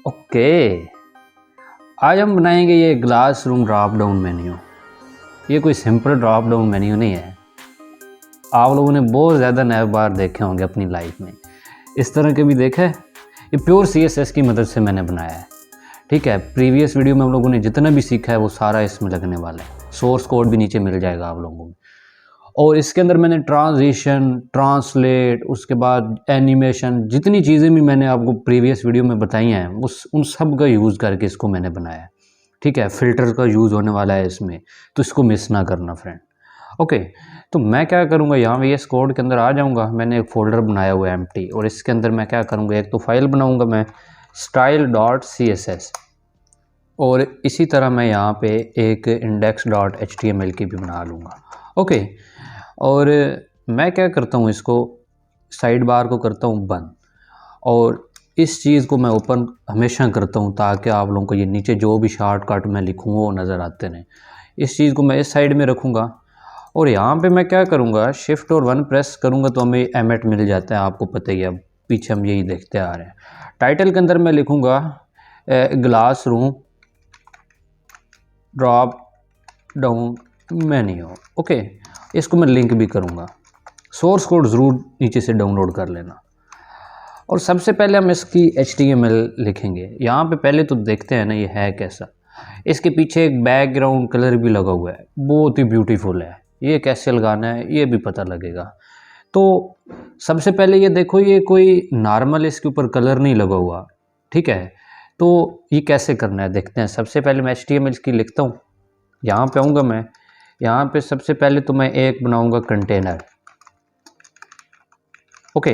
Okay, आज हम बनाएंगे ये glass room drop down menu. ये कोई सिंपल ड्रॉप डाउन मेन्यू नहीं है। आप लोगों ने बहुत ज़्यादा नैव बार देखे होंगे अपनी लाइफ में, इस तरह के भी देखे। ये प्योर CSS की मदद से मैंने बनाया है। ठीक है, प्रीवियस वीडियो में हम लोगों ने जितना भी सीखा है वो सारा इसमें लगने वाला है। सोर्स कोड भी नीचे मिल जाएगा आप लोगों को। और इसके अंदर मैंने ट्रांजिशन, ट्रांसलेट, उसके बाद एनिमेशन, जितनी चीज़ें भी मैंने आपको प्रीवियस वीडियो में बताई हैं उन सब का यूज़ करके इसको मैंने बनाया है। ठीक है, फ़िल्टर का यूज़ होने वाला है इसमें, तो इसको मिस ना करना फ्रेंड। ओके, तो मैं क्या करूँगा, यहाँ VS कोड के अंदर आ जाऊँगा। मैंने एक फ़ोल्डर बनाया हुआ है एम्प्टी, और इसके अंदर मैं क्या करूँगा, एक तो फाइल बनाऊँगा मैं style.css, और इसी तरह मैं यहाँ पे एक index.html की भी बना लूँगा। ओके, और मैं क्या करता हूँ, इसको साइड बार को करता हूँ बंद, और इस चीज़ को मैं ओपन हमेशा करता हूँ ताकि आप लोगों को ये नीचे जो भी शॉर्टकट मैं लिखूँ वो नज़र आते रहें। इस चीज़ को मैं इस साइड में रखूँगा, और यहाँ पे मैं क्या करूँगा, शिफ्ट और 1 प्रेस करूँगा तो हमें एमेट मिल जाता है। आपको पता ही है, अब पीछे हम यही देखते आ रहे हैं। टाइटल के अंदर मैं लिखूँगा glass room drop down menu. Okay, इसको मैं लिंक भी करूँगा। सोर्स कोड ज़रूर नीचे से डाउनलोड कर लेना। और सबसे पहले हम इसकी HTML लिखेंगे। यहाँ पे पहले तो देखते हैं ना ये है कैसा। इसके पीछे एक बैकग्राउंड कलर भी लगा हुआ है, बहुत ही ब्यूटीफुल है। ये कैसे लगाना है ये भी पता लगेगा। तो सबसे पहले ये देखो, ये कोई नॉर्मल इसके ऊपर कलर नहीं लगा हुआ। ठीक है, तो ये कैसे करना है देखते हैं। सबसे पहले मैं HTML की लिखता हूँ। यहाँ पे आऊँगा मैं, यहाँ पे सबसे पहले तो मैं एक बनाऊँगा कंटेनर। ओके,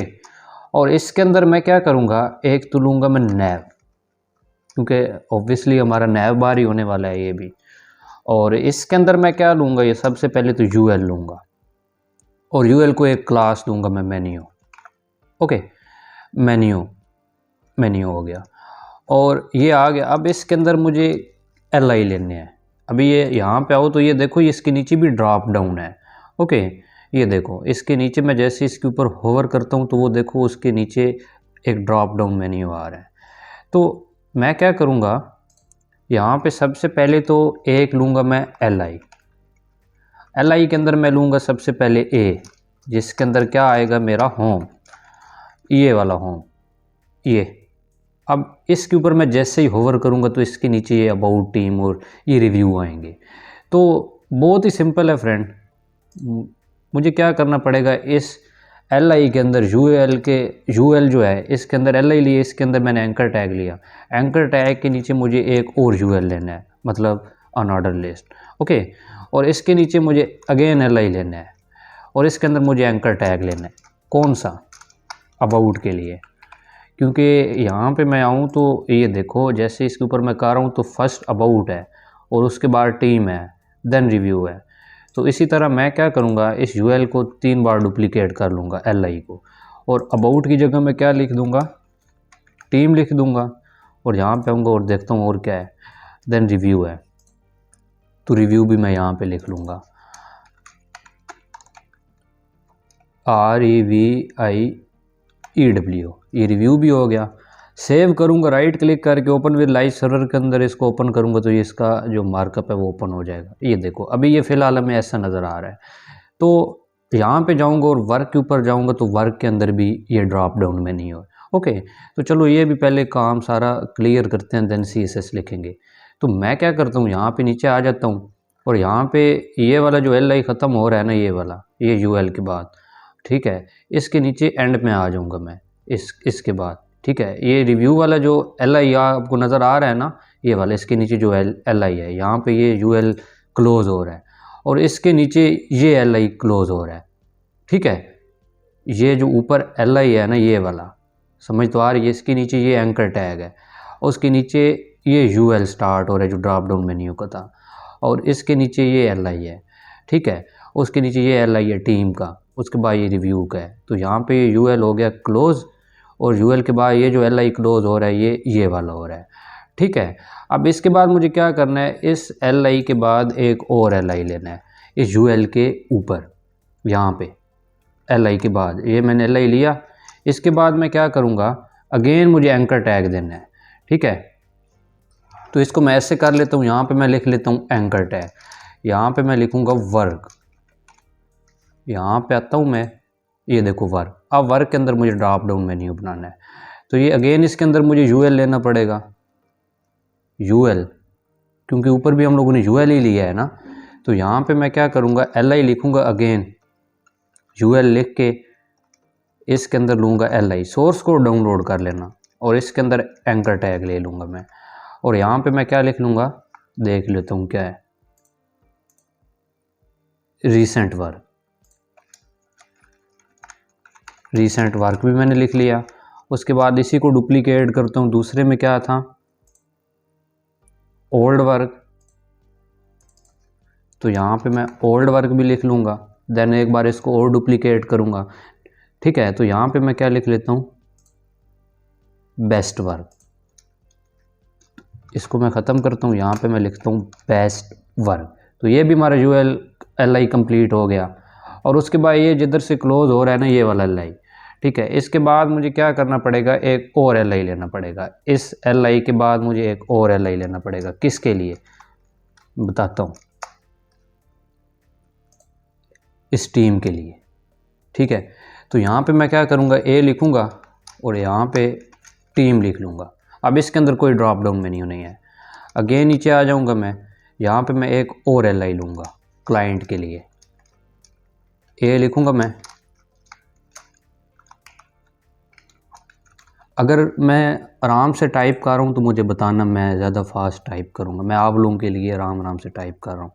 और इसके अंदर मैं क्या करूँगा, एक तो लूँगा मैं नैव, क्योंकि ऑब्वियसली हमारा नैव बार ही होने वाला है ये भी। और इसके अंदर मैं क्या लूँगा, ये सबसे पहले तो UL लूँगा, और UL को एक क्लास दूँगा मैं मेन्यू। ओके, मेन्यू हो गया, और ये आ गया। अब इसके अंदर मुझे LI लेने हैं। अभी ये यहाँ पे आओ तो ये देखो, ये इसके नीचे भी ड्रॉप डाउन है। ओके, ये देखो इसके नीचे मैं जैसे इसके ऊपर होवर करता हूँ तो वो देखो उसके नीचे एक ड्रॉप डाउन मेन्यू आ रहा है। तो मैं क्या करूँगा, यहाँ पे सबसे पहले तो एक लूँगा मैं LI के अंदर मैं लूँगा सबसे पहले A, जिसके अंदर क्या आएगा मेरा होम, ये वाला होम। ये अब इसके ऊपर मैं जैसे ही होवर करूँगा तो इसके नीचे ये अबाउट टीम और ये रिव्यू आएंगे। तो बहुत ही सिंपल है फ्रेंड। मुझे क्या करना पड़ेगा, इस LI के अंदर UL जो है इसके अंदर LI लिए, इसके अंदर मैंने एंकर टैग लिया। एंकर टैग के नीचे मुझे एक और UL लेना है, मतलब अनऑर्डर लिस्ट। ओके, और इसके नीचे मुझे अगेन LI लेना है, और इसके अंदर मुझे एंकर टैग लेना है। कौन सा, अबाउट के लिए, क्योंकि यहाँ पे मैं आऊँ तो ये देखो जैसे इसके ऊपर मैं कर रहा हूँ तो फर्स्ट अबाउट है, और उसके बाद टीम है, देन रिव्यू है। तो इसी तरह मैं क्या करूँगा, इस UL को 3 बार डुप्लीकेट कर लूँगा LI को, और अबाउट की जगह मैं क्या लिख दूँगा, टीम लिख दूँगा। और यहाँ पे आऊँगा और देखता हूँ और क्या है, देन रिव्यू है, तो रिव्यू भी मैं यहाँ पे लिख लूँगा REVIEW। ये रिव्यू भी हो गया। सेव करूँगा, राइट क्लिक करके ओपन विद लाइव सर्वर के अंदर इसको ओपन करूँगा तो ये इसका जो मार्कअप है वो ओपन हो जाएगा। ये देखो अभी ये फ़िलहाल हमें ऐसा नज़र आ रहा है। तो यहाँ पे जाऊँगा और वर्क के ऊपर जाऊँगा तो वर्क के अंदर भी ये ड्रॉप डाउन में नहीं हो। ओके, तो चलो ये भी पहले काम सारा क्लियर करते हैं, देन CSS लिखेंगे। तो मैं क्या करता हूँ, यहाँ पे नीचे आ जाता हूँ, और यहाँ पे ये वाला जो LI ख़त्म हो रहा है ना, ये वाला, ये UL के बाद, ठीक है, इसके नीचे एंड में आ जाऊँगा मैं इसके बाद। ठीक है, ये रिव्यू वाला जो LI आपको नज़र आ रहा है ना, ये वाला, इसके नीचे जो LI है, यहाँ पे ये UL क्लोज़ हो रहा है, और इसके नीचे ये LI क्लोज़ हो रहा है। ठीक है, ये जो ऊपर LI है ना, ये वाला, समझ तो आ रही है। इसके नीचे ये एंकर टैग है, और उसके नीचे ये UL स्टार्ट हो रहा है जो ड्रॉप डाउन मेन्यू का था, और इसके नीचे ये LI है। ठीक है, उसके नीचे ये LI है टीम का, उसके बाद ये रिव्यू का है। तो यहाँ पे ये UL हो गया क्लोज़, और UL के बाद ये जो LI क्लोज़ हो रहा है ये वाला हो रहा है। ठीक है, अब इसके बाद मुझे क्या करना है, इस LI के बाद एक और LI लेना है इस UL के ऊपर। यहाँ पे LI के बाद ये मैंने LI लिया। इसके बाद मैं क्या करूँगा, अगेन मुझे एंकर टैग देना है। ठीक है। तो इसको मैं ऐसे कर लेता हूँ, यहाँ पे मैं लिख लेता हूँ एंकर टैग, यहाँ पे मैं लिखूँगा वर्क, यहाँ पे आता हूँ मैं, ये देखो वर्क। अब वर्क के अंदर मुझे ड्रॉप डाउन मेन्यू बनाना है, तो ये अगेन इसके अंदर मुझे यूएल लेना पड़ेगा, यूएल, क्योंकि ऊपर भी हम लोगों ने यूएल ही लिया है ना। तो यहाँ पे मैं क्या करूँगा, एल लिखूँगा, अगेन यूएल लिख के इसके अंदर लूँगा एल, सोर्स कोड डाउनलोड कर लेना, और इसके अंदर एंकर टैग ले लूँगा मैं, और यहाँ पे मैं क्या लिख लूँगा, देख लेता हूँ क्या है, रीसेंट वर्क। रीसेंट वर्क भी मैंने लिख लिया। उसके बाद इसी को डुप्लीकेट करता हूँ, दूसरे में क्या था, ओल्ड वर्क, तो यहाँ पे मैं ओल्ड वर्क भी लिख लूँगा। देन एक बार इसको और डुप्लीकेट करूँगा, ठीक है। तो यहाँ पे मैं क्या लिख लेता हूँ, बेस्ट वर्क, इसको मैं ख़त्म करता हूँ, यहाँ पे मैं लिखता हूँ बेस्ट वर्क। तो ये भी हमारा यूएल एल कंप्लीट हो गया। और उसके बाद ये जिधर से क्लोज हो रहा है ना, ये वाला एल, ठीक है। इसके बाद मुझे क्या करना पड़ेगा, एक और एल लेना पड़ेगा। इस एल के बाद मुझे एक और एल लेना पड़ेगा, किसके लिए बताता हूँ, इस टीम के लिए, ठीक है। तो यहाँ पे मैं क्या करूँगा, ए लिखूँगा और यहाँ पे टीम लिख लूँगा। अब इसके अंदर कोई ड्रॉप डाउन मेन्यू नहीं है। अगेन नीचे आ जाऊँगा मैं, यहाँ पे मैं एक और एल लूँगा क्लाइंट के लिए, ए लिखूँगा मैं। अगर मैं आराम से टाइप कर रहा हूँ तो मुझे बताना, मैं ज़्यादा फास्ट टाइप करूँगा, मैं आप लोगों के लिए आराम से टाइप कर रहा हूँ,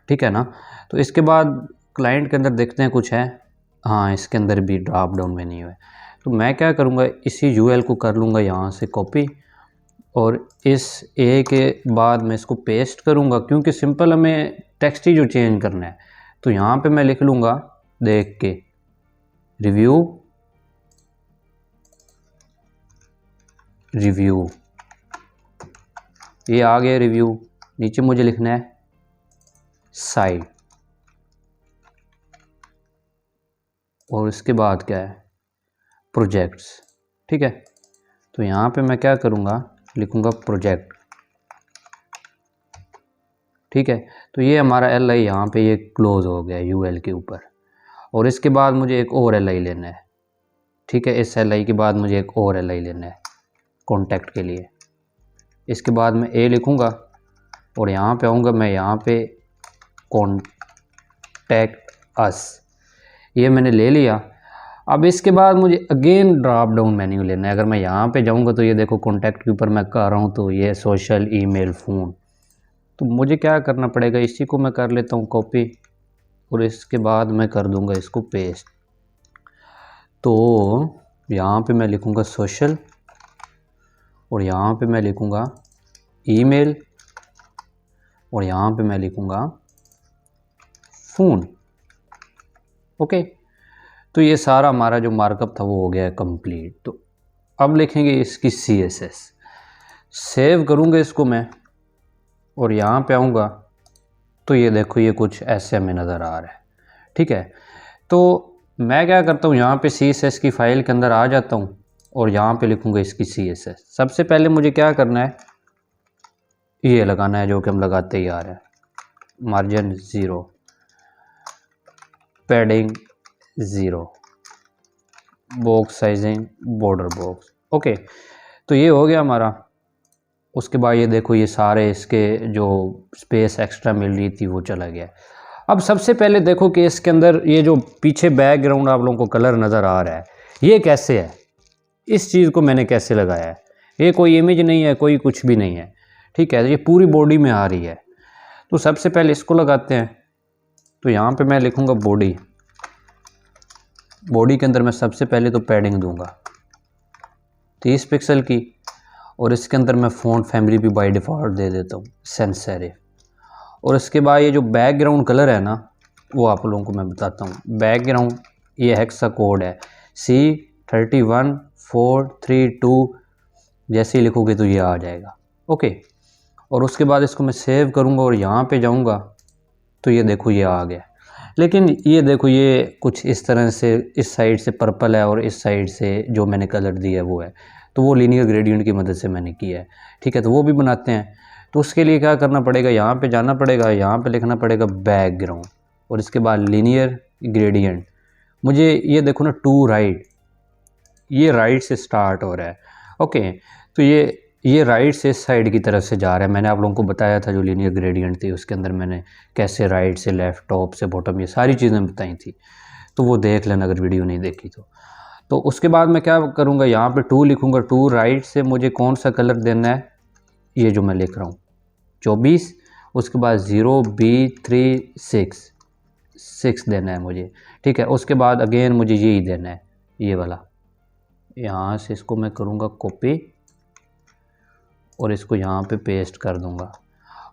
ठीक है ना। तो इसके बाद क्लाइंट के अंदर देखते हैं कुछ है, हाँ इसके अंदर भी ड्रॉप डाउन मेन्यू है। तो मैं क्या करूँगा, इसी यूएल को कर लूँगा यहाँ से कॉपी, और इस ए के बाद मैं इसको पेस्ट करूँगा, क्योंकि सिंपल हमें टेक्स्ट ही जो चेंज करना है। तो यहाँ पे मैं लिख लूँगा, देख के रिव्यू, ये आ गया रिव्यू। नीचे मुझे लिखना है साइड, और इसके बाद क्या है, प्रोजेक्ट्स, ठीक है। तो यहाँ पे मैं क्या करूँगा, लिखूँगा प्रोजेक्ट, ठीक है। तो ये हमारा एल आई यहाँ पे ये क्लोज हो गया यूएल के ऊपर। और इसके बाद मुझे एक और एल आई लेना है, ठीक है। इस एल आई के बाद मुझे एक और एल आई लेना है कॉन्टैक्ट के लिए। इसके बाद मैं ए लिखूँगा और यहाँ पे आऊँगा मैं, यहाँ पे कॉन्टैक्ट अस, ये मैंने ले लिया। अब इसके बाद मुझे अगेन ड्रॉप डाउन मेन्यू लेना है। अगर मैं यहाँ पे जाऊँगा तो ये देखो कॉन्टैक्ट के ऊपर मैं कर रहा हूँ, तो ये सोशल, ईमेल, फ़ोन। तो मुझे क्या करना पड़ेगा, इसी को मैं कर लेता हूँ कॉपी, और इसके बाद मैं कर दूँगा इसको पेस्ट। तो यहाँ पे मैं लिखूँगा सोशल, और यहाँ पे मैं लिखूँगा ईमेल, और यहाँ पे मैं लिखूँगा फ़ोन, ओके। तो ये सारा हमारा जो मार्कअप था वो हो गया है कंप्लीट। तो अब लिखेंगे इसकी CSS, सेव करूँगा इसको मैं, और यहाँ पे आऊँगा तो ये देखो ये कुछ ऐसे हमें नज़र आ रहा है, ठीक है। तो मैं क्या करता हूँ, यहाँ पे CSS की फ़ाइल के अंदर आ जाता हूँ, और यहाँ पे लिखूँगा इसकी CSS। सबसे पहले मुझे क्या करना है, ये लगाना है जो कि हम लगाते ही आ रहे हैं, margin 0, padding 0, box sizing, border box, okay. तो ये हो गया हमारा। उसके बाद ये देखो ये सारे इसके जो स्पेस एक्स्ट्रा मिल रही थी वो चला गया। अब सबसे पहले देखो कि इसके अंदर ये जो पीछे बैकग्राउंड आप लोगों को कलर नज़र आ रहा है, ये कैसे है, इस चीज़ को मैंने कैसे लगाया है। ये कोई इमेज नहीं है, कोई कुछ भी नहीं है, ठीक है। ये पूरी बॉडी में आ रही है। तो सबसे पहले इसको लगाते हैं। तो यहाँ पे मैं लिखूँगा बॉडी, बॉडी के अंदर मैं सबसे पहले तो पैडिंग दूंगा 30 पिक्सल की, और इसके अंदर मैं फ़ॉन्ट फैमिली भी बाय डिफ़ॉल्ट दे देता हूँ sans serif। और इसके बाद ये जो बैकग्राउंड कलर है ना, वो आप लोगों को मैं बताता हूँ। बैकग्राउंड ये हेक्सा कोड है C31432, जैसे ही लिखोगे तो ये आ जाएगा, ओके। और उसके बाद इसको मैं सेव करूँगा और यहाँ पे जाऊँगा तो ये देखो ये आ गया। लेकिन ये देखो ये कुछ इस तरह से, इस साइड से पर्पल है और इस साइड से जो मैंने कलर दिया है वो है। तो वो लीनियर ग्रेडियंट की मदद से मैंने किया है। ठीक है, तो वो भी बनाते हैं। तो उसके लिए क्या करना पड़ेगा, यहाँ पे जाना पड़ेगा, यहाँ पे लिखना पड़ेगा बैकग्राउंड और इसके बाद लीनियर ग्रेडियंट। मुझे ये देखो ना, टू राइट, ये राइट से स्टार्ट हो रहा है। ओके, तो ये राइट से इस साइड की तरफ से जा रहा है। मैंने आप लोगों को बताया था जो लीनियर ग्रेडियंट थी उसके अंदर मैंने कैसे राइट से लेफ़्ट, टॉप से बॉटम, ये सारी चीज़ें बताई थी। तो वो देख लेना अगर वीडियो नहीं देखी तो उसके बाद मैं क्या करूँगा, यहाँ पे टू लिखूँगा। टू राइट से मुझे कौन सा कलर देना है, ये जो मैं लिख रहा हूँ 24, उसके बाद 0B36 देना है मुझे। ठीक है, उसके बाद अगेन मुझे यही देना है, ये वाला। यहाँ से इसको मैं करूँगा कॉपी और इसको यहाँ पे पेस्ट कर दूँगा।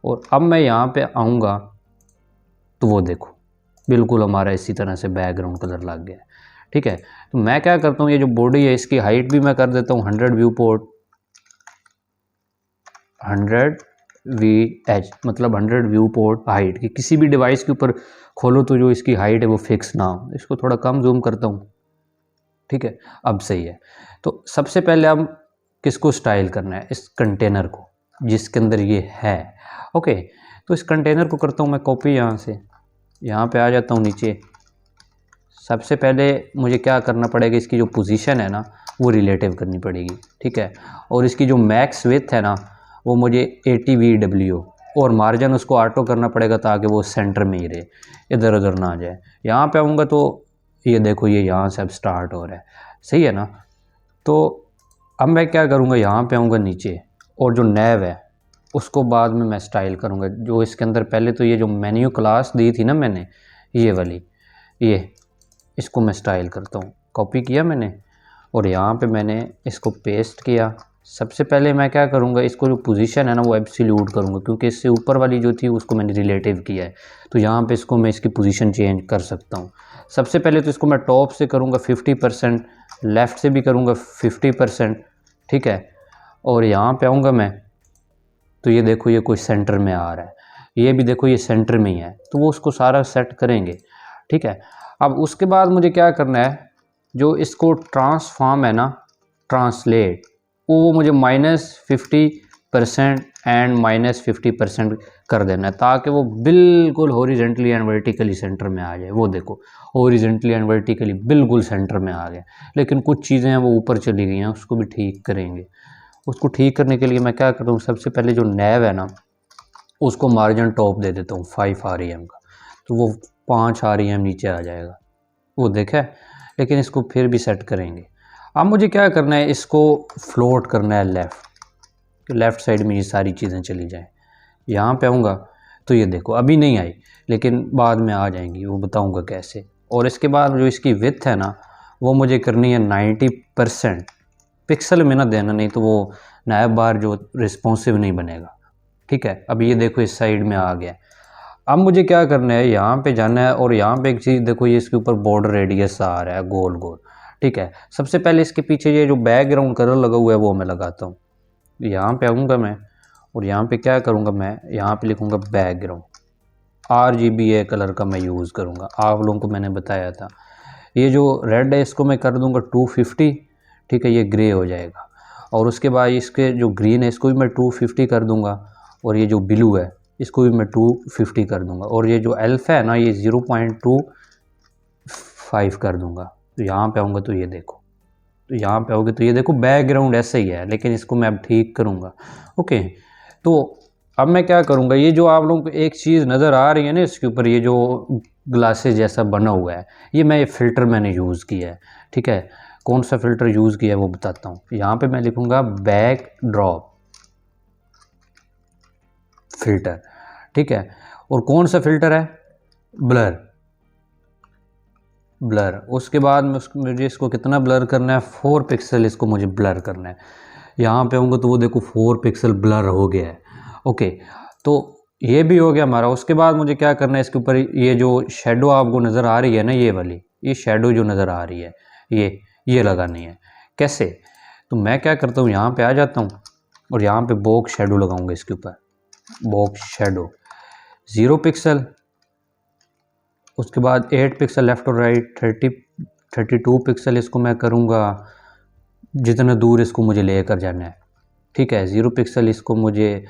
और अब मैं यहाँ पे आऊँगा तो वो देखो बिल्कुल हमारा इसी तरह से बैकग्राउंड कलर लग गया है। ठीक है, तो मैं क्या करता हूँ, ये जो बॉडी है इसकी हाइट भी मैं कर देता हूँ 100 व्यू पोर्ट 100 VH, मतलब 100 व्यू पोर्ट हाइट की। किसी भी डिवाइस के ऊपर खोलो तो जो इसकी हाइट है वो फिक्स ना हो। इसको थोड़ा कम जूम करता हूँ। ठीक है, अब सही है। तो सबसे पहले अब किसको स्टाइल करना है, इस कंटेनर को जिसके अंदर ये है। ओके, तो इस कंटेनर को करता हूँ मैं कॉपी, यहाँ से यहाँ पे आ जाता हूँ नीचे। सबसे पहले मुझे क्या करना पड़ेगा, इसकी जो पोजीशन है ना वो रिलेटिव करनी पड़ेगी। ठीक है, और इसकी जो मैक्स विड्थ है ना वो मुझे 80 VW, और मार्जिन उसको ऑटो करना पड़ेगा ताकि वो सेंटर में ही रहे, इधर उधर ना आ जाए। यहाँ पे आऊँगा तो ये देखो ये यहाँ से अब स्टार्ट हो रहा है, सही है ना। तो अब मैं क्या करूँगा, यहाँ पे आऊँगा नीचे और जो नैव है उसको बाद में मैं स्टाइल करूँगा। जो इसके अंदर पहले तो ये जो मेन्यू क्लास दी थी ना मैंने, ये वाली, ये इसको मैं स्टाइल करता हूँ। कॉपी किया मैंने और यहाँ पे मैंने इसको पेस्ट किया। सबसे पहले मैं क्या करूँगा, इसको जो पोजीशन है ना वो एब्सोल्यूट करूँगा, क्योंकि इससे ऊपर वाली जो थी उसको मैंने रिलेटिव किया है। तो यहाँ पे इसको मैं इसकी पोजीशन चेंज कर सकता हूँ। सबसे पहले तो इसको मैं टॉप से करूँगा 50%, लेफ़्ट से भी करूँगा 50%। ठीक है, और यहाँ पे आऊँगा मैं तो ये देखो ये कोई सेंटर में आ रहा है, ये भी देखो ये सेंटर में ही है। तो वो उसको सारा सेट करेंगे। ठीक है, अब उसके बाद मुझे क्या करना है, जो इसको ट्रांसफॉर्म है ना, ट्रांसलेट, वो मुझे -50% एंड -50% कर देना है ताकि वो बिल्कुल हॉरिजेंटली एंड वर्टिकली सेंटर में आ जाए। वो देखो हॉरिजेंटली एंड वर्टिकली बिल्कुल सेंटर में आ गया। लेकिन कुछ चीज़ें हैं वो ऊपर चली गई हैं, उसको भी ठीक करेंगे। उसको ठीक करने के लिए मैं क्या करता हूँ, सबसे पहले जो नैव है ना उसको मार्जिन टॉप दे देता हूँ 5 REM का, तो वो 5 REM नीचे आ जाएगा। वो देखा है, लेकिन इसको फिर भी सेट करेंगे। अब मुझे क्या करना है, इसको फ्लोट करना है लेफ़्ट साइड में ये सारी चीज़ें चली जाएं। यहाँ पे आऊँगा तो ये देखो अभी नहीं आई, लेकिन बाद में आ जाएंगी, वो बताऊँगा कैसे। और इसके बाद जो इसकी विड्थ है ना वो मुझे करनी है 90%। पिक्सल में ना देना, नहीं तो वो नायब बार जो रिस्पॉन्सिव नहीं बनेगा। ठीक है, अब ये देखो इस साइड में आ गया। अब मुझे क्या करना है, यहाँ पे जाना है और यहाँ पे एक चीज़ देखो, ये इसके ऊपर बॉर्डर रेडियस आ रहा है गोल गोल। ठीक है, सबसे पहले इसके पीछे ये जो बैकग्राउंड कलर लगा हुआ है वो मैं लगाता हूँ। यहाँ पे आऊँगा मैं और यहाँ पे क्या करूँगा, मैं यहाँ पे लिखूँगा बैकग्राउंड। RGBA कलर का मैं यूज़ करूँगा, आप लोगों को मैंने बताया था। ये जो रेड है इसको मैं कर दूँगा 250। ठीक है, ये ग्रे हो जाएगा। और उसके बाद इसके जो ग्रीन है इसको भी मैं 250 कर दूँगा, और ये जो ब्लू है इसको भी मैं 250 कर दूँगा, और ये जो अल्फा है ना ये 0.25 कर दूँगा। तो यहाँ पे आऊँगा तो ये देखो, तो यहाँ पे आओगे तो ये देखो बैकग्राउंड ऐसे ही है, लेकिन इसको मैं अब ठीक करूँगा। ओके, तो अब मैं क्या करूँगा, ये जो आप लोगों को एक चीज़ नज़र आ रही है ना इसके ऊपर, ये जो ग्लासेस जैसा बना हुआ है, ये मैं फ़िल्टर मैंने यूज़ किया है। ठीक है, कौन सा फ़िल्टर यूज़ किया है वो बताता हूँ। यहाँ पे मैं लिखूँगा बैक ड्रॉप फ़िल्टर। ठीक है, और कौन सा फ़िल्टर है, ब्लर। उसके बाद मुझे इसको कितना ब्लर करना है, 4 पिक्सल इसको मुझे ब्लर करना है। यहाँ पे आऊँगा तो वो देखो 4 पिक्सल ब्लर हो गया है। ओके, तो ये भी हो गया हमारा। उसके बाद मुझे क्या करना है, इसके ऊपर ये जो शेडो आपको नज़र आ रही है ना, ये वाली, ये शेडो जो नज़र आ रही है ये लगानी है। कैसे, तो मैं क्या करता हूँ, यहाँ पे आ जाता हूँ और यहाँ पे बॉक्स शेडो लगाऊंगा इसके ऊपर। बॉक्स शेडो 0 पिक्सल, उसके बाद 8 पिक्सल लेफ़्ट और राइट, 32 पिक्सल इसको मैं करूँगा जितना दूर इसको मुझे लेकर जाना है, ठीक है। 0 पिक्सल इसको मुझे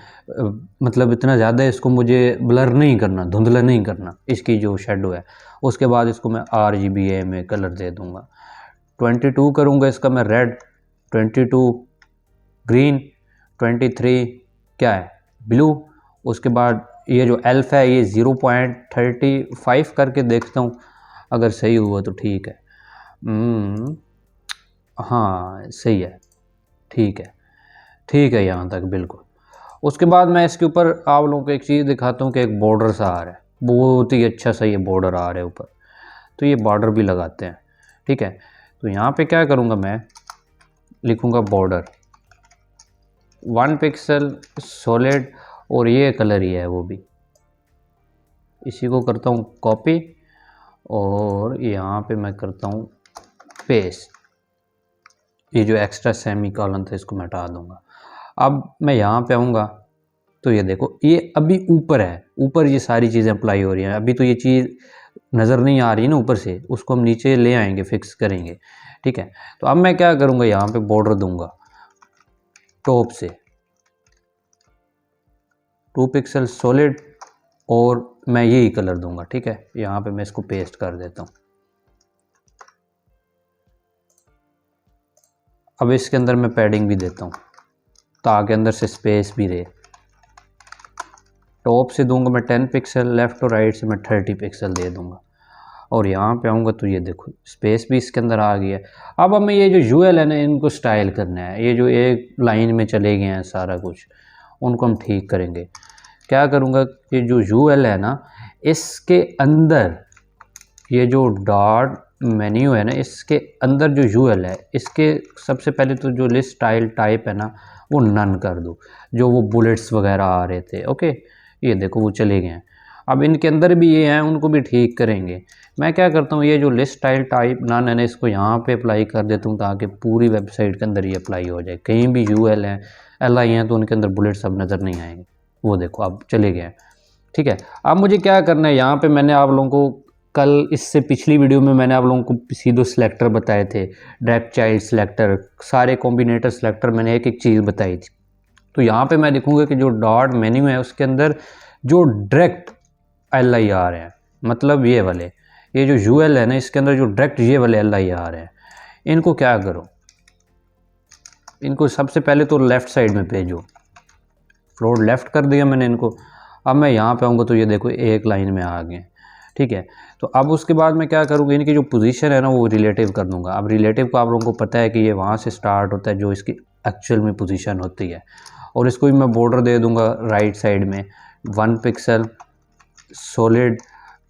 मतलब इतना ज़्यादा इसको मुझे ब्लर नहीं करना, धुंधला नहीं करना इसकी जो शेडो है। उसके बाद इसको मैं RGBA में कलर दे दूँगा। 22 करूँगा इसका मैं रेड, 22 ग्रीन, 23 क्या है ब्लू। उसके बाद ये जो एल्फ है ये 0.35 करके देखता हूँ, अगर सही हुआ तो ठीक है। हाँ सही है, ठीक है, ठीक है यहाँ तक बिल्कुल। उसके बाद मैं इसके ऊपर आप लोगों को एक चीज़ दिखाता हूँ कि एक बॉर्डर सा आ रहा है, बहुत ही अच्छा सा ये बॉर्डर आ रहा है ऊपर, तो ये बॉर्डर भी लगाते हैं, ठीक है। तो यहाँ पे क्या करूँगा, मैं लिखूँगा बॉर्डर 1 पिक्सल सॉलिड, और ये कलर ही है वो भी, इसी को करता हूँ कॉपी और यहाँ पे मैं करता हूँ पेस्ट। ये जो एक्स्ट्रा सेमी कॉलन था इसको मैं हटा दूँगा। अब मैं यहाँ पे आऊँगा तो ये देखो ये अभी ऊपर है, ऊपर ये सारी चीज़ें अप्लाई हो रही हैं। अभी तो ये चीज़ नज़र नहीं आ रही है ना ऊपर से, उसको हम नीचे ले आएंगे, फिक्स करेंगे, ठीक है। तो अब मैं क्या करूँगा, यहाँ पे बॉर्डर दूंगा टॉप से 2 पिक्सल सॉलिड, और मैं यही कलर दूंगा, ठीक है। यहाँ पे मैं इसको पेस्ट कर देता हूँ। अब इसके अंदर मैं पैडिंग भी देता हूँ ताकि अंदर से स्पेस भी रहे। टॉप से दूंगा मैं 10 पिक्सल, लेफ़्ट और राइट से मैं 30 पिक्सल दे दूंगा, और यहाँ पे आऊँगा तो ये देखो स्पेस भी इसके अंदर आ गया है। अब हमें ये जो यूएल है ना इनको स्टाइल करना है, ये जो एक लाइन में चले गए हैं सारा कुछ, उनको हम ठीक करेंगे। क्या करूँगा, ये जो यूएल है ना इसके अंदर ये जो डॉट मेन्यू है ना इसके अंदर जो यूएल है इसके सबसे पहले तो जो लिस्ट स्टाइल टाइप है ना वो नन कर दो, जो वो बुलेट्स वगैरह आ रहे थे, ओके। ये देखो वो चले गए हैं। अब इनके अंदर भी ये हैं, उनको भी ठीक करेंगे। मैं क्या करता हूँ, ये जो लिस्ट स्टाइल टाइप नन है ना इसको यहाँ पे अप्लाई कर देता हूँ ताकि पूरी वेबसाइट के अंदर ये अप्लाई हो जाए। कहीं भी यूएल हैं LI हैं तो उनके अंदर बुलेट्स अब नज़र नहीं आएंगे। वो देखो अब चले गए हैं, ठीक है। अब मुझे क्या करना है, यहाँ पे मैंने आप लोगों को कल इससे पिछली वीडियो में मैंने आप लोगों को सीधो सिलेक्टर बताए थे, डायरेक्ट चाइल्ड सिलेक्टर, सारे कॉम्बिनेटर सिलेक्टर, मैंने एक एक चीज़ बताई थी। तो यहाँ पे मैं लिखूँगा कि जो डॉट मेन्यू है उसके अंदर जो डायरेक्ट LI आ रहे हैं, मतलब ये वाले, ये जो यूएल है ना इसके अंदर जो डायरेक्ट ये वाले LI आ रहे हैं, इनको क्या करो, इनको सबसे पहले तो लेफ़्ट साइड में भेजो। फ्लोर लेफ़्ट कर दिया मैंने इनको। अब मैं यहाँ पे आऊँगा तो ये देखो एक लाइन में आ गए, ठीक है। तो अब उसके बाद मैं क्या करूँगा, इनकी जो पोजीशन है ना वो रिलेटिव कर दूँगा। अब रिलेटिव को आप लोगों को पता है कि ये वहाँ से स्टार्ट होता है जो इसकी एक्चुअल में पोजीशन होती है, और इसको भी मैं बॉर्डर दे दूँगा राइट साइड में 1 पिक्सल सॉलिड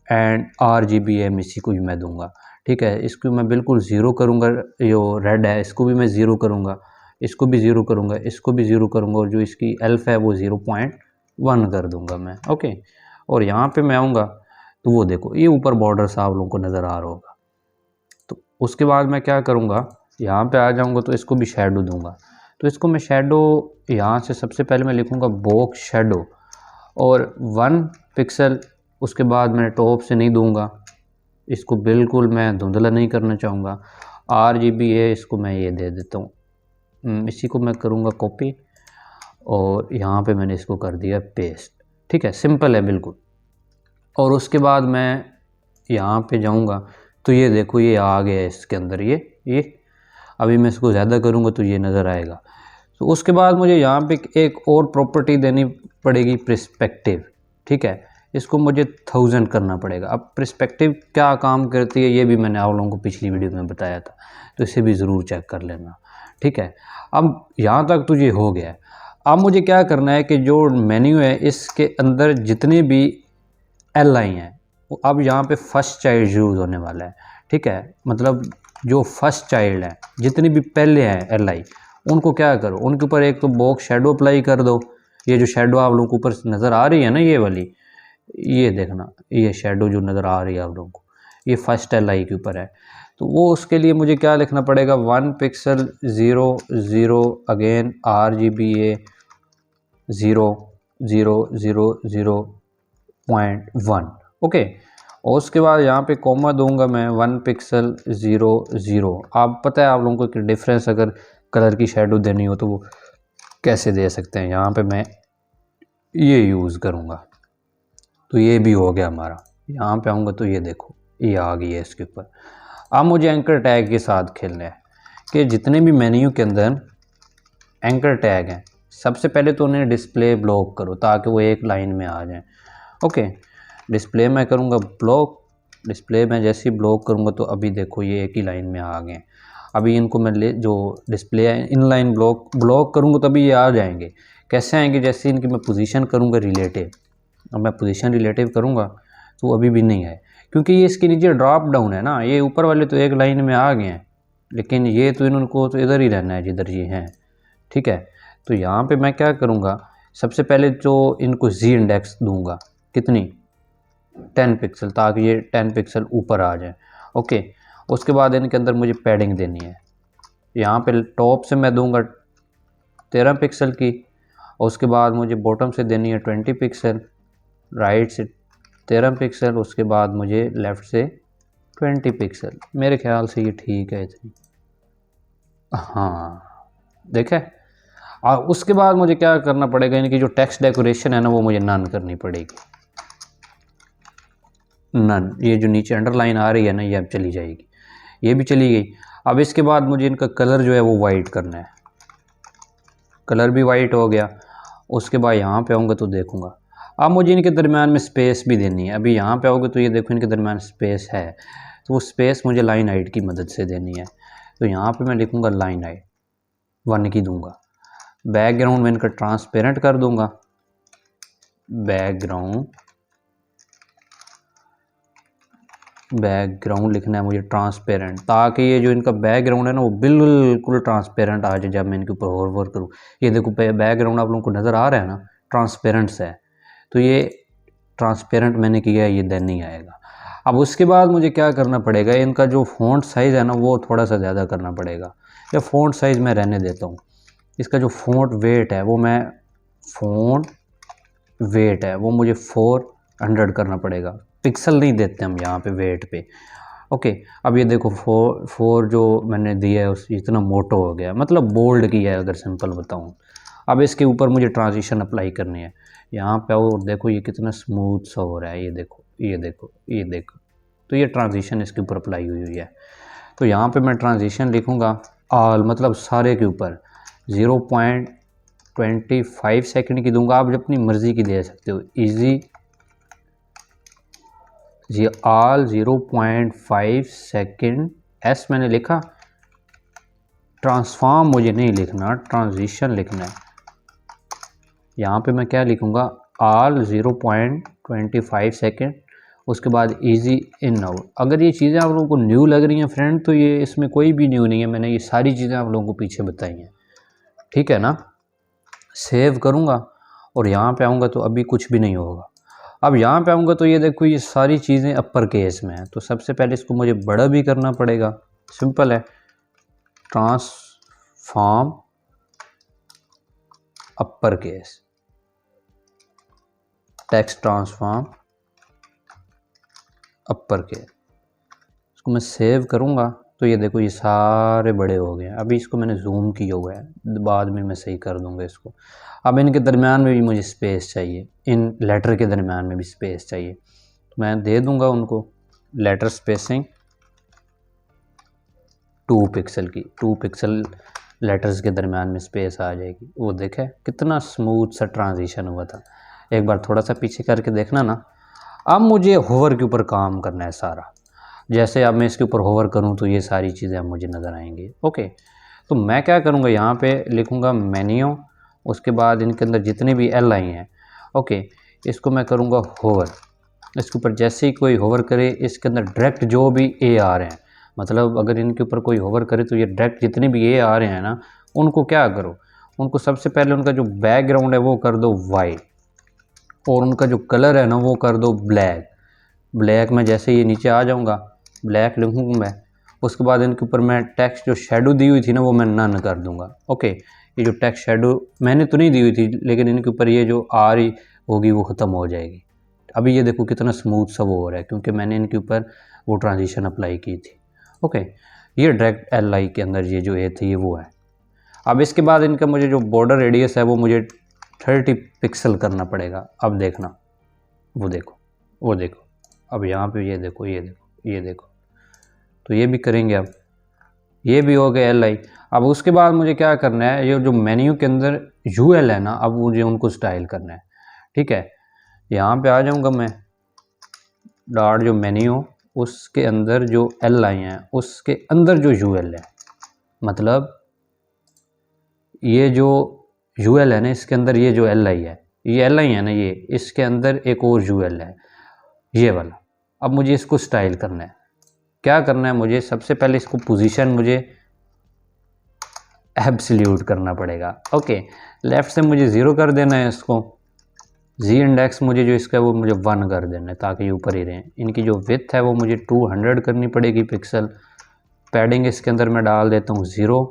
एंड RGBA में इसी को भी मैं दूँगा, ठीक है। इसको मैं बिल्कुल ज़ीरो करूँगा, जो रेड है इसको भी मैं ज़ीरो करूँगा, इसको भी ज़ीरो करूँगा, इसको भी ज़ीरो करूँगा, और जो इसकी एल्फ है वो 0.1 कर दूँगा मैं, ओके। और यहाँ पे मैं आऊँगा तो वो देखो ये ऊपर बॉर्डर सा आप लोगों को नज़र आ रहा होगा। तो उसके बाद मैं क्या करूँगा, यहाँ पे आ जाऊँगा तो इसको भी शेडो दूँगा। तो इसको मैं शेडो यहाँ से सबसे पहले मैं लिखूँगा बॉक्स शेडो, और 1 पिक्सल, उसके बाद मैं टॉप से नहीं दूँगा, इसको बिल्कुल मैं धुंधला नहीं करना चाहूँगा। RGBA इसको मैं ये दे देता हूँ, इसी को मैं करूँगा कॉपी, और यहाँ पे मैंने इसको कर दिया पेस्ट, ठीक है। सिंपल है बिल्कुल। और उसके बाद मैं यहाँ पे जाऊँगा तो ये देखो ये आ गया है इसके अंदर, ये अभी मैं इसको ज़्यादा करूँगा तो ये नज़र आएगा। तो उसके बाद मुझे यहाँ पे एक और प्रॉपर्टी देनी पड़ेगी, पर्सपेक्टिव, ठीक है। इसको मुझे 1000 करना पड़ेगा। अब पर्सपेक्टिव क्या काम करती है ये भी मैंने आप लोगों को पिछली वीडियो में बताया था, तो इसे भी ज़रूर चेक कर लेना, ठीक है। अब यहाँ तक तो ये हो गया है। अब मुझे क्या करना है कि जो मेन्यू है इसके अंदर जितने भी LI हैं वो अब यहाँ पे फर्स्ट चाइल्ड यूज़ होने वाला है, ठीक है। मतलब जो फर्स्ट चाइल्ड है जितने भी पहले हैं LI उनको क्या करो, उनके ऊपर एक तो बॉक्स शेडो अप्लाई कर दो। ये जो शेडो आप लोगों को ऊपर नज़र आ रही है ना ये वाली, ये देखना ये शेडो जो नज़र आ रही है आप लोगों को, ये फर्स्ट LI के ऊपर है। तो वो उसके लिए मुझे क्या लिखना पड़ेगा, 1 पिक्सल 0 0 अगेन RGBA 0 0 0 0.1, ओके। और उसके बाद यहाँ पे कॉमा दूंगा मैं 1 पिक्सल 0 0। आप पता है आप लोगों को कि डिफरेंस अगर कलर की शेडो देनी हो तो वो कैसे दे सकते हैं। यहाँ पे मैं ये यूज़ करूँगा, तो ये भी हो गया हमारा। यहाँ पे आऊँगा तो ये देखो ये आ गई है इसके ऊपर। अब मुझे एंकर टैग के साथ खेलना है कि जितने भी मेन्यू के अंदर एंकर टैग हैं सबसे पहले तो उन्हें डिस्प्ले ब्लॉक करो ताकि वो एक लाइन में आ जाएं। ओके, डिस्प्ले मैं करूँगा ब्लॉक। डिस्प्ले में जैसे ही ब्लॉक करूँगा तो अभी देखो ये एक ही लाइन में आ गए। अभी इनको मैं जो डिस्प्ले है इनलाइन ब्लॉक करूँगा तभी ये आ जाएंगे। कैसे आएंगे, जैसे इनकी मैं पोजीशन करूँगा रिलेटिव। अब मैं पोजीशन रिलेटिव करूँगा तो अभी भी नहीं है क्योंकि ये इसके नीचे ड्रॉप डाउन है ना। ये ऊपर वाले तो एक लाइन में आ गए हैं लेकिन ये तो इनको तो इधर ही रहना है जिधर ये हैं। ठीक है, तो यहाँ पे मैं क्या करूँगा, सबसे पहले तो इनको जी इंडेक्स दूंगा। कितनी? 10 पिक्सल, ताकि ये 10 पिक्सल ऊपर आ जाए। ओके, उसके बाद इनके अंदर मुझे पैडिंग देनी है। यहाँ पे टॉप से मैं दूंगा 13 पिक्सल की, और उसके बाद मुझे बॉटम से देनी है 20 पिक्सल, राइट से 13 पिक्सल, उसके बाद मुझे लेफ़्ट से 20 पिक्सल। मेरे ख्याल से ये ठीक है इतनी। हाँ, देखें। और उसके बाद मुझे क्या करना पड़ेगा, इनकी जो टेक्स्ट डेकोरेशन है ना वो मुझे नन करनी पड़ेगी। नन, ये जो नीचे अंडरलाइन आ रही है ना ये अब चली जाएगी, ये भी चली गई। अब इसके बाद मुझे इनका कलर जो है वो वाइट करना है। कलर भी वाइट हो गया। उसके बाद यहाँ पे आऊँगा तो देखूँगा। अब मुझे इनके दरमियान में स्पेस भी देनी है। अभी यहाँ पे आओगे तो ये देखो इनके दरमियान स्पेस है, तो वो स्पेस मुझे लाइन हाइट की मदद से देनी है। तो यहाँ पे मैं लिखूँगा लाइन हाइट 1 की दूँगा। बैकग्राउंड में इनका ट्रांसपेरेंट कर दूँगा। बैकग्राउंड लिखना है मुझे ट्रांसपेरेंट, ताकि ये जो इनका बैकग्राउंड है ना वो बिल्कुल ट्रांसपेरेंट आ जाए जब मैं इनके ऊपर होवर करूँ। ये देखो बैकग्राउंड आप लोगों को नज़र आ रहा है ना, ट्रांसपेरेंट है। तो ये ट्रांसपेरेंट मैंने किया है, ये देन नहीं आएगा। अब उसके बाद मुझे क्या करना पड़ेगा, इनका जो फ़ॉन्ट साइज़ है ना वो थोड़ा सा ज़्यादा करना पड़ेगा। या फ़ॉन्ट साइज़ मैं रहने देता हूँ। इसका जो फ़ॉन्ट वेट है वो मुझे 400 करना पड़ेगा। पिक्सल नहीं देते हम यहाँ पे वेट पे। ओके, अब ये देखो 4 जो मैंने दिया है उस इतना मोटा हो गया, मतलब बोल्ड किया है अगर सिंपल बताऊँ। अब इसके ऊपर मुझे ट्रांजिशन अप्लाई करनी है। यहाँ पे और देखो ये कितना स्मूथ सा हो रहा है, ये देखो ये देखो ये देखो। तो ये ट्रांजिशन इसके ऊपर अप्लाई हुई है। तो यहाँ पे मैं ट्रांजिशन लिखूँगा ऑल, मतलब सारे के ऊपर 0.25 सेकंड की दूंगा। आप अपनी मर्ज़ी की दे सकते हो। ईजी जी ऑल 0.5 सेकंड। एस मैंने लिखा। ट्रांसफॉर्म मुझे नहीं लिखना, ट्रांजिशन लिखना है। यहाँ पे मैं क्या लिखूँगा, ऑल 0.25 सेकंड, उसके बाद इजी इन आउट। अगर ये चीज़ें आप लोगों को न्यू लग रही हैं फ्रेंड तो ये इसमें कोई भी न्यू नहीं है, मैंने ये सारी चीज़ें आप लोगों को पीछे बताई हैं। ठीक है ना। सेव करूँगा और यहाँ पे आऊँगा तो अभी कुछ भी नहीं होगा। अब यहाँ पे आऊँगा तो ये देखो ये सारी चीज़ें अपर केस में हैं। तो सबसे पहले इसको मुझे बड़ा भी करना पड़ेगा। सिंपल है, transform upper case, text transform upper case. इसको मैं सेव करूँगा तो ये देखो ये सारे बड़े हो गए हैं। अभी इसको मैंने जूम किया हुआ है, बाद में मैं सही कर दूँगा इसको। अब इनके दरमियान में भी मुझे स्पेस चाहिए, इन लेटर के दरमियान में भी स्पेस चाहिए, तो मैं दे दूँगा उनको लेटर स्पेसिंग 2 पिक्सल की। 2 पिक्सल लेटर्स के दरमियान में स्पेस आ जाएगी। वो देखे कितना स्मूथ सा ट्रांजिशन हुआ था। एक बार थोड़ा सा पीछे करके देखना ना। अब मुझे होवर के ऊपर काम करना है सारा। जैसे अब मैं इसके ऊपर होवर करूं तो ये सारी चीज़ें अब मुझे नज़र आएंगी। ओके, तो मैं क्या करूंगा, यहाँ पे लिखूंगा मेन्यू, उसके बाद इनके अंदर जितने भी एल आई हैं, ओके, इसको मैं करूंगा होवर। इसके ऊपर जैसे ही कोई होवर करे इसके अंदर डायरेक्ट जो भी ए आ रहे हैं, मतलब अगर इनके ऊपर कोई होवर करे तो ये डायरेक्ट जितने भी ए आ रहे हैं ना उनको क्या करो, उनको सबसे पहले उनका जो बैकग्राउंड है वो कर दो वाइट, और उनका जो कलर है ना वो कर दो ब्लैक। ब्लैक में जैसे ये नीचे आ जाऊंगा, ब्लैक लिखूँगा मैं। उसके बाद इनके ऊपर मैं टेक्स्ट जो शेडो दी हुई थी ना वो मैं नन कर दूंगा। ओके, ये जो टेक्स्ट शेडो मैंने तो नहीं दी हुई थी लेकिन इनके ऊपर ये जो आ रही होगी वो ख़त्म हो जाएगी। अभी ये देखो कितना स्मूथ सा वो हो रहा है क्योंकि मैंने इनके ऊपर वो ट्रांजिशन अप्लाई की थी। ओके, ये डायरेक्ट एल आई के अंदर ये जो ए थी ये वो है। अब इसके बाद इनका मुझे जो बॉर्डर रेडियस है वो मुझे 30 पिक्सल करना पड़ेगा। अब देखना, वो देखो, वो देखो, अब यहाँ पे ये देखो, ये देखो, ये देखो, तो ये भी करेंगे। अब ये भी हो गया LI। अब उसके बाद मुझे क्या करना है, ये जो मेन्यू के अंदर UL है ना, अब मुझे उनको स्टाइल करना है। ठीक है, यहाँ पे आ जाऊँगा मैं, डॉट जो मेन्यू, उसके अंदर जो LI हैं उसके अंदर जो UL है, मतलब ये जो UL है ना, इसके अंदर ये जो LI है, ये LI है ना, ये इसके अंदर एक और UL है, ये वाला। अब मुझे इसको स्टाइल करना है। क्या करना है मुझे, सबसे पहले इसको पोजीशन मुझे एब्सोल्यूट करना पड़ेगा। ओके, लेफ़्ट से मुझे 0 कर देना है इसको, Z इंडेक्स मुझे जो इसका है वो मुझे 1 कर देना है ताकि ये ऊपर ही रहें। इनकी जो विड्थ है वो मुझे 200 करनी पड़ेगी पिक्सल। पैडिंग इसके अंदर मैं डाल देता हूँ 0।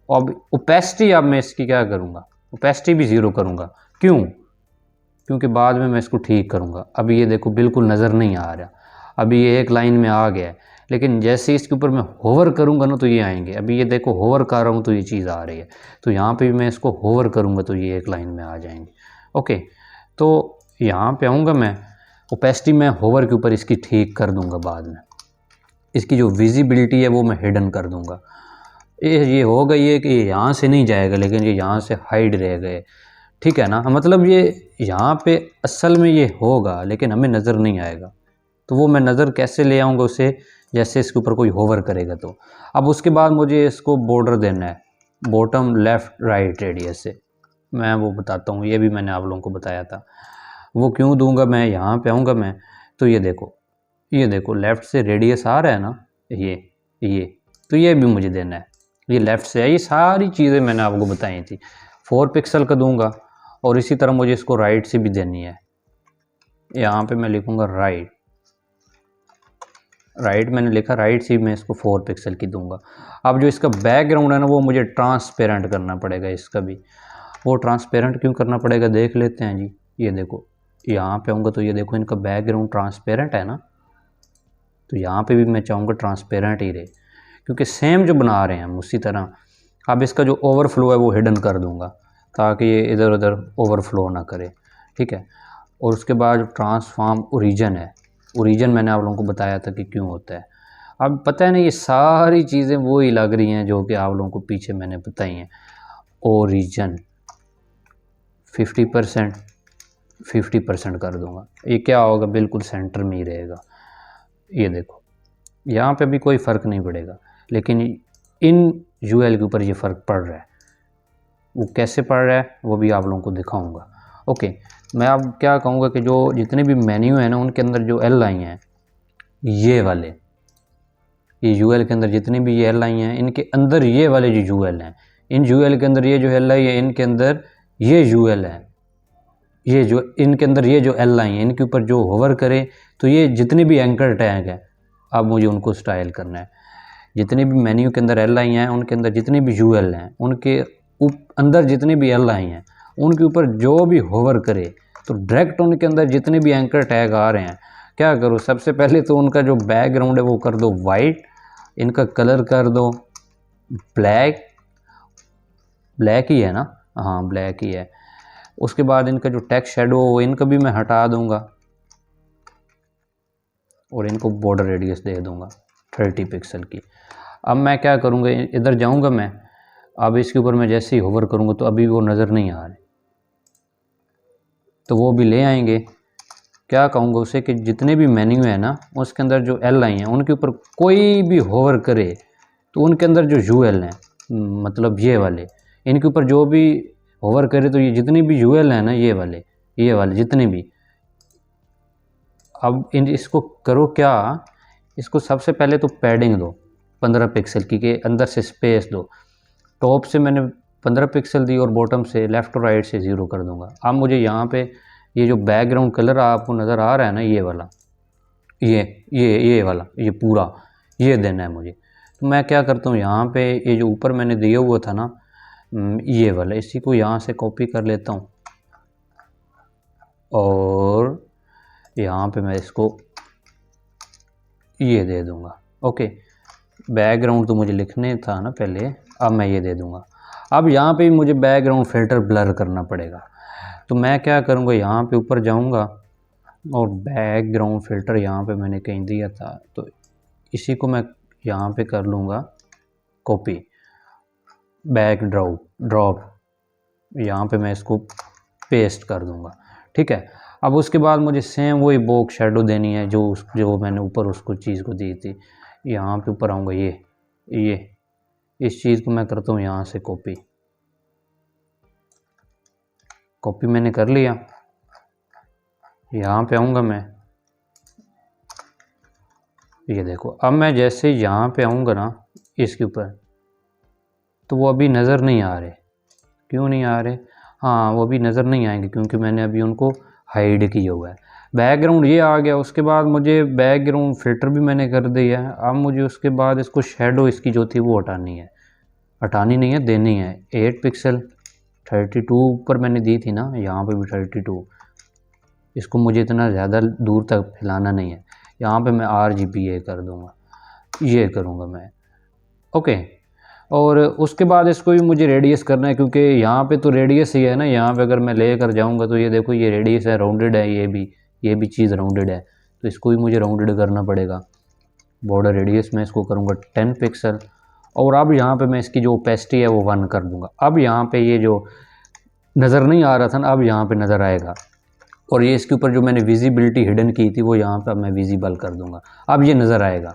अब ओपेसिटी अब मैं इसकी क्या करूँगा, ओपेसिटी भी 0 करूँगा। क्यों? क्योंकि बाद में मैं इसको ठीक करूँगा। अभी ये देखो बिल्कुल नज़र नहीं आ रहा, अभी ये एक लाइन में आ गया है, लेकिन जैसे इसके ऊपर मैं होवर करूँगा ना तो ये आएंगे। अभी ये देखो होवर कर रहा हूँ तो ये चीज़ आ रही है, तो यहाँ पे भी मैं इसको होवर करूँगा तो ये एक लाइन में आ जाएंगे। ओके, तो यहाँ पे आऊँगा मैं, ओपेसिटी मैं होवर के ऊपर इसकी ठीक कर दूँगा। बाद में इसकी जो विजिबिलिटी है वो मैं हिडन कर दूँगा। ये हो गई है कि ये यहाँ से नहीं जाएगा, लेकिन ये यहाँ से हाइड रह गए। ठीक है ना, मतलब ये यहाँ पे असल में ये होगा लेकिन हमें नज़र नहीं आएगा। तो वो मैं नज़र कैसे ले आऊँगा उसे, जैसे इसके ऊपर कोई होवर करेगा तो। अब उसके बाद मुझे इसको बॉर्डर देना है बॉटम लेफ़्ट राइट रेडियस से, मैं वो बताता हूँ। ये भी मैंने आप लोगों को बताया था। वो क्यों दूंगा, मैं यहाँ पे आऊँगा मैं, तो ये देखो, ये देखो लेफ़्ट से रेडियस आ रहा है ना, ये तो ये भी मुझे देना है, ये लेफ़्ट से है। ये सारी चीज़ें मैंने आपको बताई थी। 4 पिक्सल का दूंगा, और इसी तरह मुझे इसको राइट से भी देनी है। यहाँ पे मैं लिखूँगा राइट मैंने लिखा, राइट से मैं इसको 4 पिक्सल की दूंगा। अब जो इसका बैकग्राउंड है ना वो मुझे ट्रांसपेरेंट करना पड़ेगा। इसका भी वो ट्रांसपेरेंट क्यों करना पड़ेगा देख लेते हैं जी। ये देखो, यहाँ पे आऊँगा तो ये देखो इनका बैकग्राउंड ट्रांसपेरेंट है ना, तो यहाँ पे भी मैं चाहूँगा ट्रांसपेरेंट ही रहे, क्योंकि सेम जो बना रहे हैं हम उसी तरह। अब इसका जो ओवरफ्लो है वो हिडन कर दूँगा ताकि ये इधर उधर ओवरफ्लो ना करे। ठीक है, और उसके बाद जो ट्रांसफॉर्म ओरिजिन है, ओरिजिन मैंने आप लोगों को बताया था कि क्यों होता है। अब पता है ना, ये सारी चीज़ें वो ही लग रही हैं जो कि आप लोगों को पीछे मैंने बताई हैं। ओरिजिन 50% कर दूंगा, ये क्या होगा, बिल्कुल सेंटर में ही रहेगा। ये देखो यहाँ पे भी कोई फ़र्क नहीं पड़ेगा, लेकिन इन UL के ऊपर ये फ़र्क पड़ रहा है। वो कैसे पड़ रहा है वो भी आप लोगों को दिखाऊंगा। ओके, मैं अब क्या कहूँगा कि जो जितने भी मेन्यू हैं ना उनके अंदर जो LI हैं, ये वाले, ये UL के अंदर जितने भी ये LI हैं, इनके अंदर ये वाले जो UL हैं, इन UL के अंदर ये जो LI है, इनके अंदर ये UL है, ये जो इनके अंदर ये जो LI है, इनके ऊपर जो होवर करे तो ये जितने भी एंकर टैग हैं, अब मुझे उनको स्टाइल करना है। जितने भी मेन्यू के अंदर LI हैं उनके अंदर जितने भी UL हैं, उनके अंदर जितने भी LI हैं, उनके ऊपर जो भी होवर करे तो डायरेक्ट उनके अंदर जितने भी एंकर टैग आ रहे हैं, क्या करो, सबसे पहले तो उनका जो बैकग्राउंड है वो कर दो वाइट, इनका कलर कर दो ब्लैक, ब्लैक ही है ना, हाँ ब्लैक ही है। उसके बाद इनका जो टेक्स्ट शेडो हो इनका भी मैं हटा दूंगा, और इनको बॉर्डर रेडियस दे दूंगा 30 पिक्सल की। अब मैं क्या करूँगा, इधर जाऊँगा मैं, अब इसके ऊपर मैं जैसे ही होवर करूँगा तो अभी वो नज़र नहीं आ रहे, तो वो भी ले आएंगे। क्या कहूँगा उसे कि जितने भी मेन्यू है ना उसके अंदर जो LI हैं उनके ऊपर कोई भी होवर करे तो उनके अंदर जो UL हैं, मतलब ये वाले, इनके ऊपर जो भी होवर करे तो ये जितनी भी UL है ना, ये वाले जितने भी। अब इसको करो क्या, इसको सबसे पहले तो पैडिंग दो 15 पिक्सल की, के अंदर से स्पेस दो। टॉप से मैंने 15 पिक्सल दी और बॉटम से लेफ़्ट और राइट से 0 कर दूंगा। अब मुझे यहाँ पे ये जो बैकग्राउंड कलर आपको नज़र आ रहा है ना, ये वाला, ये वाला, ये पूरा ये देना है मुझे। तो मैं क्या करता हूँ, यहाँ पे ये जो ऊपर मैंने दिया हुआ था ना, ये वाला, इसी को यहाँ से कॉपी कर लेता हूँ और यहाँ पे मैं इसको ये दे दूँगा। ओके, बैकग्राउंड तो मुझे लिखने था ना पहले, अब मैं ये दे दूँगा। अब यहाँ पे मुझे बैकग्राउंड फ़िल्टर ब्लर करना पड़ेगा। तो मैं क्या करूँगा, यहाँ पे ऊपर जाऊँगा और बैकग्राउंड फ़िल्टर यहाँ पे मैंने कहीं दिया था, तो इसी को मैं यहाँ पे कर लूँगा कॉपी, बैक ड्रॉप यहाँ पे मैं इसको पेस्ट कर दूँगा। ठीक है, अब उसके बाद मुझे सेम वही बॉक्स शेडो देनी है जो मैंने ऊपर उसको चीज़ को दी थी। यहाँ पे ऊपर आऊँगा, ये इस चीज़ को मैं करता हूँ यहाँ से कॉपी मैंने कर लिया। यहाँ पे आऊँगा मैं, ये देखो, अब मैं जैसे यहाँ पे आऊँगा ना इसके ऊपर, तो वो अभी नज़र नहीं आ रहे। क्यों नहीं आ रहे? हाँ, वो अभी नज़र नहीं आएंगे क्योंकि मैंने अभी उनको हाइड किया हुआ है। बैकग्राउंड ये आ गया। उसके बाद मुझे बैकग्राउंड फ़िल्टर भी मैंने कर दिया है। अब मुझे उसके बाद इसको शेडो इसकी जो थी वो हटानी नहीं है, देनी है 8 पिक्सल 32 पर मैंने दी थी ना, यहाँ पे भी 32। इसको मुझे इतना ज़्यादा दूर तक फैलाना नहीं है। यहाँ पे मैं RGBA कर दूँगा, ये करूँगा मैं। ओके, और उसके बाद इसको भी मुझे रेडियस करना है क्योंकि यहाँ पे तो रेडियस ही है ना। यहाँ पे अगर मैं ले कर जाऊँगा तो ये देखो, ये रेडियस है, राउंडेड है, ये भी चीज़ राउंडेड है, तो इसको भी मुझे राउंडेड करना पड़ेगा। बॉर्डर रेडियस मैं इसको करूँगा 10 पिक्सल। और अब यहाँ पे मैं इसकी जो ओपेसिटी है वो 1 कर दूँगा। अब यहाँ पे ये जो नज़र नहीं आ रहा था ना, अब यहाँ पे नज़र आएगा। और ये इसके ऊपर जो मैंने विजिबिलिटी हिडन की थी वो यहाँ पे अब मैं विजिबल कर दूँगा, अब ये नज़र आएगा।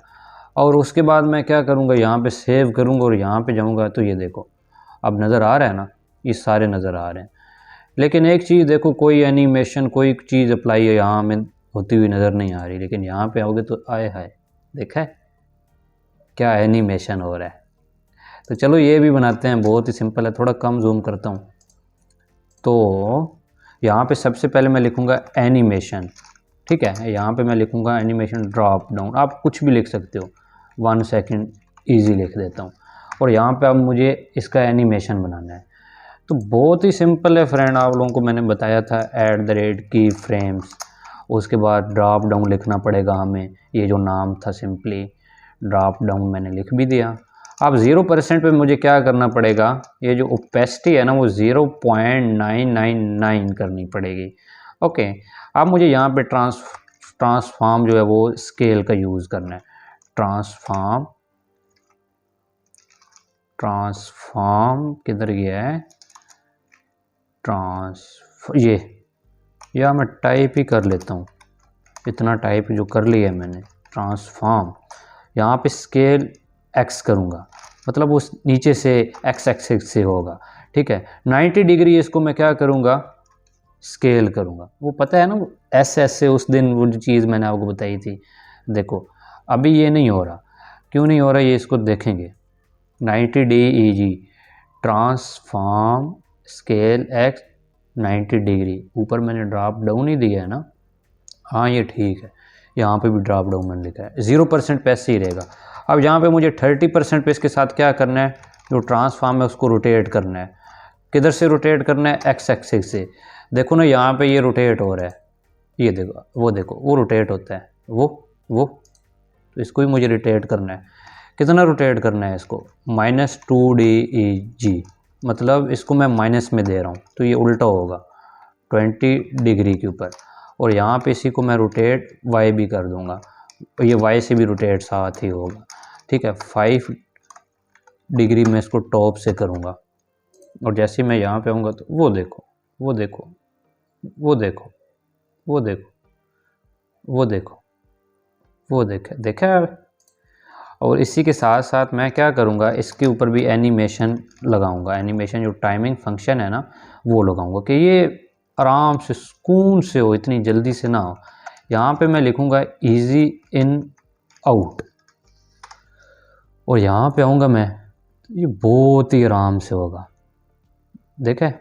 और उसके बाद मैं क्या करूँगा, यहाँ पे सेव करूँगा और यहाँ पे जाऊँगा तो ये देखो अब नज़र आ रहा है ना, ये सारे नज़र आ रहे हैं। लेकिन एक चीज़ देखो, कोई एनिमेशन कोई चीज़ अप्लाई है यहाँ में होती हुई नज़र नहीं आ रही। लेकिन यहाँ पे आओगे तो आए हाय, देखा है क्या एनिमेशन हो रहा है। तो चलो ये भी बनाते हैं, बहुत ही सिंपल है। थोड़ा कम जूम करता हूँ। तो यहाँ पे सबसे पहले मैं लिखूँगा एनिमेशन। ठीक है, यहाँ पे मैं लिखूँगा एनिमेशन ड्रॉप डाउन। आप कुछ भी लिख सकते हो, 1 सेकंड ईजी लिख देता हूँ। और यहाँ पे अब मुझे इसका एनिमेशन बनाना है। तो बहुत ही सिंपल है फ्रेंड, आप लोगों को मैंने बताया था @ की फ्रेम्स। उसके बाद ड्रॉप डाउन लिखना पड़ेगा हमें, ये जो नाम था सिंपली ड्रॉप डाउन मैंने लिख भी दिया। अब 0% पे मुझे क्या करना पड़ेगा, ये जो ओपेसिटी है ना वो 0.999 करनी पड़ेगी। ओके, अब मुझे यहाँ पे ट्रांसफॉर्म जो है वो स्केल का यूज़ करना है। ट्रांसफॉर्म किधर गया है, या मैं टाइप ही कर लेता हूँ, इतना टाइप जो कर लिया है मैंने। ट्रांसफॉर्म, यहाँ पे स्केल x करूँगा, मतलब उस नीचे से x एक्सिस से होगा। ठीक है, 90 डिग्री इसको मैं क्या करूँगा, स्केल करूँगा। वो पता है ना एस से उस दिन वो जो चीज़ मैंने आपको बताई थी। देखो अभी ये नहीं हो रहा, क्यों नहीं हो रहा ये इसको देखेंगे। 90 ट्रांसफॉर्म स्केल x 90 डिग्री, ऊपर मैंने ड्रॉप डाउन ही दिया है ना। हाँ ये ठीक है, यहाँ पे भी ड्रॉप डाउन मैंने लिखा है। 0% पे ऐसे ही रहेगा। अब यहाँ पे मुझे 30% पे इसके साथ क्या करना है, जो ट्रांसफॉर्म है उसको रोटेट करना है। किधर से रोटेट करना है, x एक्सिस से। देखो ना यहाँ पे ये रोटेट हो रहा है, ये देखो वो रोटेट होता है, वो तो इसको भी मुझे रोटेट करना है। कितना रोटेट करना है इसको, -2DEG, मतलब इसको मैं माइनस में दे रहा हूँ तो ये उल्टा होगा 20 डिग्री के ऊपर। और यहाँ पे इसी को मैं रोटेट y भी कर दूँगा, ये y से भी रोटेट साथ ही होगा। ठीक है, 5 डिग्री में इसको टॉप से करूँगा। और जैसे मैं यहाँ पे आऊँगा तो वो देखो, देखा। और इसी के साथ साथ मैं क्या करूँगा, इसके ऊपर भी एनिमेशन लगाऊँगा। एनिमेशन जो टाइमिंग फंक्शन है ना वो लगाऊँगा कि ये आराम से सुकून से हो, इतनी जल्दी से ना हो। यहाँ पे मैं लिखूँगा इजी इन आउट, और यहाँ पे आऊँगा मैं, ये बहुत ही आराम से होगा, देखें।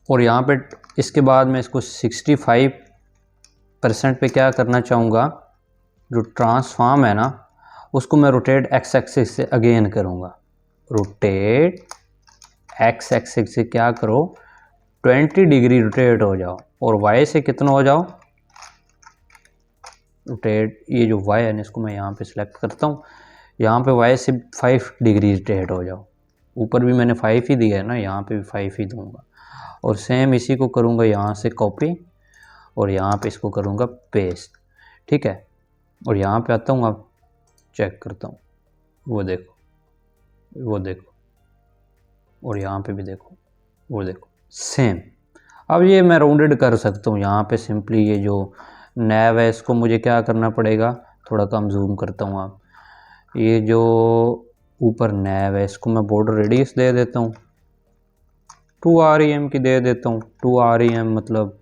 और यहाँ पे इसके बाद मैं इसको 65% पे क्या करना चाहूँगा, जो ट्रांसफॉर्म है ना उसको मैं रोटेट x एक्सिस से अगेन करूँगा। रोटेट x एक्सिस से क्या करो, 20 डिग्री रोटेट हो जाओ। और y से कितना हो जाओ रोटेट, ये जो y है इसको मैं यहाँ पे सिलेक्ट करता हूँ, यहाँ पे y से 5 डिग्री रोटेट हो जाओ। ऊपर भी मैंने 5 ही दिया है ना, यहाँ पे भी 5 ही दूंगा। और सेम इसी को करूँगा यहाँ से कॉपी और यहाँ पे इसको करूँगा पेस्ट, ठीक है। और यहाँ पे आता हूँ, अब चेक करता हूँ, वो देखो, वो देखो, और यहाँ पे भी देखो, वो देखो, सेम। अब ये मैं राउंडेड कर सकता हूँ यहाँ पे सिंपली। ये जो नैव है इसको मुझे क्या करना पड़ेगा, थोड़ा कम जूम करता हूँ। आप ये जो ऊपर नैव है इसको मैं बॉर्डर रेडियस दे देता हूँ 2 REM की दे देता हूँ। 2 REM मतलब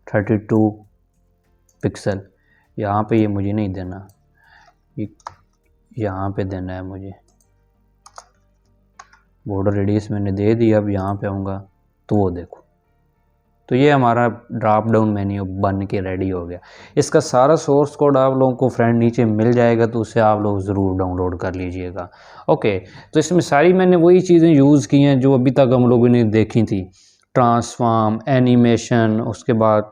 32 पिक्सल। यहाँ पे ये मुझे नहीं देना, ये यहाँ पे देना है मुझे। बॉर्डर रेडियस मैंने दे दिया। अब यहाँ पे आऊँगा तो वो देखो, तो ये हमारा ड्रॉप डाउन मेन्यू बन के रेडी हो गया। इसका सारा सोर्स कोड आप लोगों को फ्रेंड नीचे मिल जाएगा, तो उसे आप लोग ज़रूर डाउनलोड कर लीजिएगा। ओके, तो इसमें सारी मैंने वही चीज़ें यूज़ की हैं जो अभी तक हम लोगों ने देखी थी। ट्रांसफॉर्म, एनिमेशन, उसके बाद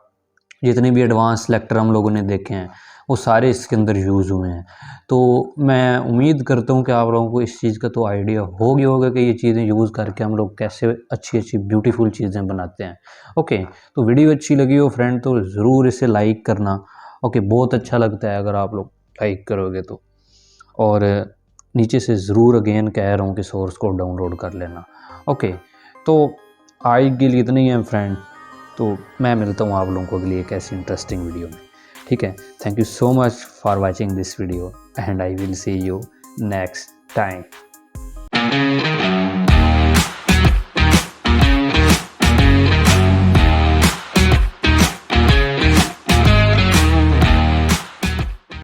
जितने भी एडवांस सेलेक्टर हम लोगों ने देखे हैं वो सारे इसके अंदर यूज़ हुए हैं। तो मैं उम्मीद करता हूँ कि आप लोगों को इस चीज़ का तो आइडिया हो गया होगा कि ये चीज़ें यूज़ करके हम लोग कैसे अच्छी अच्छी ब्यूटीफुल चीज़ें बनाते हैं। ओके, तो वीडियो अच्छी लगी हो फ्रेंड तो ज़रूर इसे लाइक करना। ओके, बहुत अच्छा लगता है अगर आप लोग लाइक करोगे तो। और नीचे से ज़रूर अगेन कह रहा हूँ कि सोर्स कोड डाउनलोड कर लेना। ओके, तो आज के लिए इतना ही है फ्रेंड। तो मैं मिलता हूँ आप लोगों को अगली एक ऐसी इंटरेस्टिंग वीडियो में, ठीक है। Thank you so much for watching this video and I will see you next time.